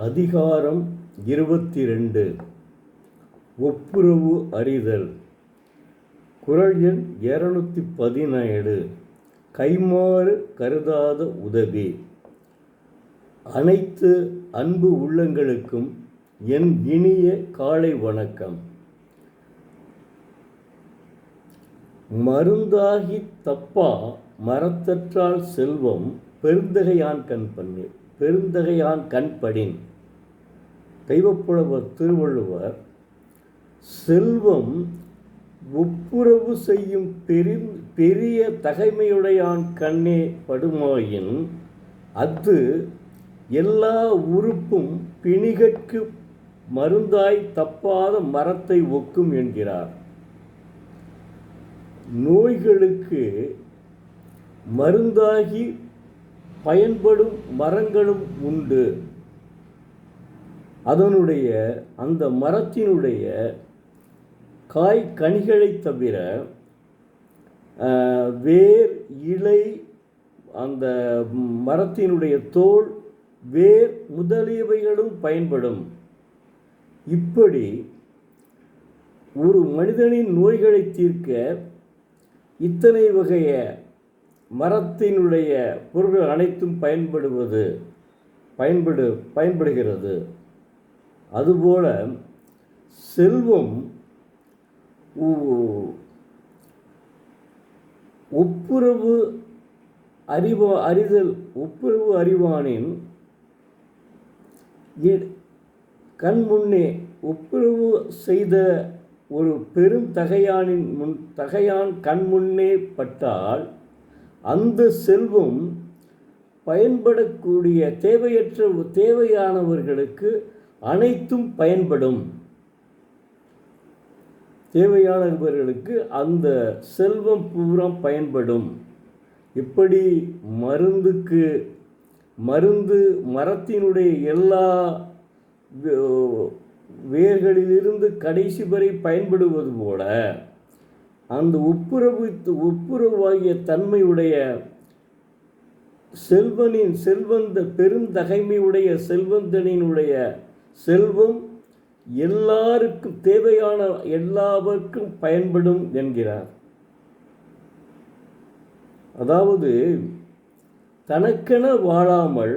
அதிகாரம் 22 ஒப்புரவு அறிதல். குறள் எண் 217. கைமாறு கருதாத உதவி. அனைத்து அன்பு உள்ளங்களுக்கும் என் இனிய காலை வணக்கம். மருந்தாகி தப்பா மரத்தற்றால் செல்வம் பெருந்தகையான் கண்படின். தெய்வப்புலவர் திருவள்ளுவர், செல்வம் ஒப்புரவு செய்யும் பெரிய தகைமையுடையான் கண்ணே படுமாயின் அது எல்லா உறுப்பும் பிணிகற்கு மருந்தாய் தப்பாத மரத்தை ஒக்கும் என்கிறார். நோய்களுக்கு மருந்தாகி பயன்படும் மரங்களும் உண்டு. அந்த மரத்தினுடைய காய் கனிகளை தவிர வேர், இலை, அந்த மரத்தினுடைய தோல், வேர் முதலியவைகளும் பயன்படும். இப்படி ஒரு மனிதனின் நோய்களை தீர்க்க இத்தனை வகைய மரத்தினுடைய பொருட்கள் அனைத்தும் பயன்படுகிறது. அதுபோல செல்வம் ஒப்புரவு அறிவானின் கண்முன்னே ஒப்புரவு செய்த ஒரு பெரும் தகையான் கண்முன்னே பட்டால் அந்த செல்வம் பயன்படக்கூடிய தேவையானவர்களுக்கு அனைத்தும் பயன்படும். தேவையானவர்களுக்கு அந்த செல்வம் பூரா பயன்படும். இப்படி மரத்தினுடைய எல்லா வேர்களிலிருந்து கடைசி வரை பயன்படுவது போல அந்த ஒப்புரவாகிய தன்மையுடைய பெருந்தகைமையுடைய செல்வந்தனினுடைய செல்வம் எல்லாருக்கும் தேவையான எல்லாருக்கும் பயன்படும் என்கிறார். அதாவது தனக்கென வாழாமல்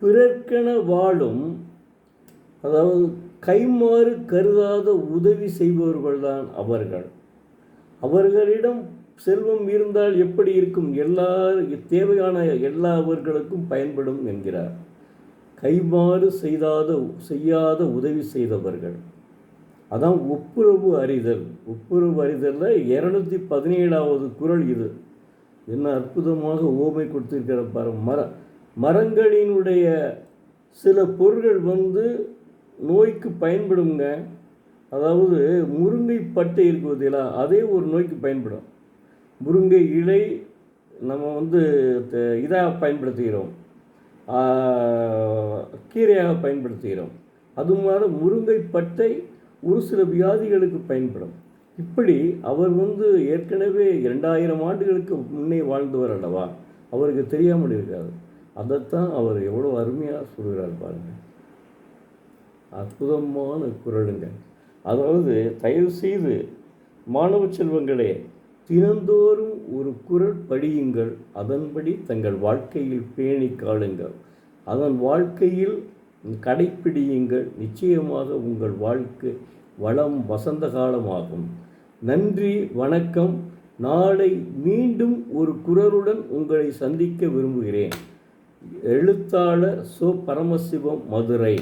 பிறர்க்கென வாழும், அதாவது கைமாறு கருதாத உதவி செய்பவர்கள்தான் அவர்கள். அவர்களிடம் செல்வம் இருந்தால் எப்படி இருக்கும்? தேவையான எல்லாவர்களுக்கும் பயன்படும் என்கிறார். கைமாறு செய்யாத உதவி செய்தவர்கள், அதான் ஒப்புரவு அறிதல். ஒப்புரவு அறிதலில் 217வது குறள் இது. என்ன அற்புதமாக ஓமை கொடுத்திருக்கிற பாரு. மரங்களினுடைய சில பொருள்கள் நோய்க்கு பயன்படுங்க. அதாவது முருங்கை பட்டை இருக்குவதில்லை, அதே ஒரு நோய்க்கு பயன்படும். முருங்கை இலை நம்ம இதாக பயன்படுத்துகிறோம், கீரையாக பயன்படுத்துகிறோம். அது மாதிரி முருங்கை பட்டை ஒரு சில வியாதிகளுக்கு பயன்படும். இப்படி அவர் ஏற்கனவே 2000 ஆண்டுகளுக்கு முன்னே வாழ்ந்தவர் அல்லவா, அவருக்கு தெரியாமல் இருக்காது. அதைத்தான் அவர் எவ்வளோ அருமையாக சொல்கிறார் பாருங்கள். அற்புதமான குறளுங்க. அதாவது தயவு செய்து மாணவ செல்வங்களே, தினந்தோறும் ஒரு குறள் படியுங்கள். அதன்படி தங்கள் வாழ்க்கையில் பேணி காளுங்கள். அதன் வாழ்க்கையில் கடைப்பிடியுங்கள். நிச்சயமாக உங்கள் வாழ்க்கை வளம் வசந்த காலமாகும். நன்றி, வணக்கம். நாளை மீண்டும் ஒரு குறளுடன் உங்களை சந்திக்க விரும்புகிறேன். எழுத்தாளர் சோ. பரமசிவம், மதுரை.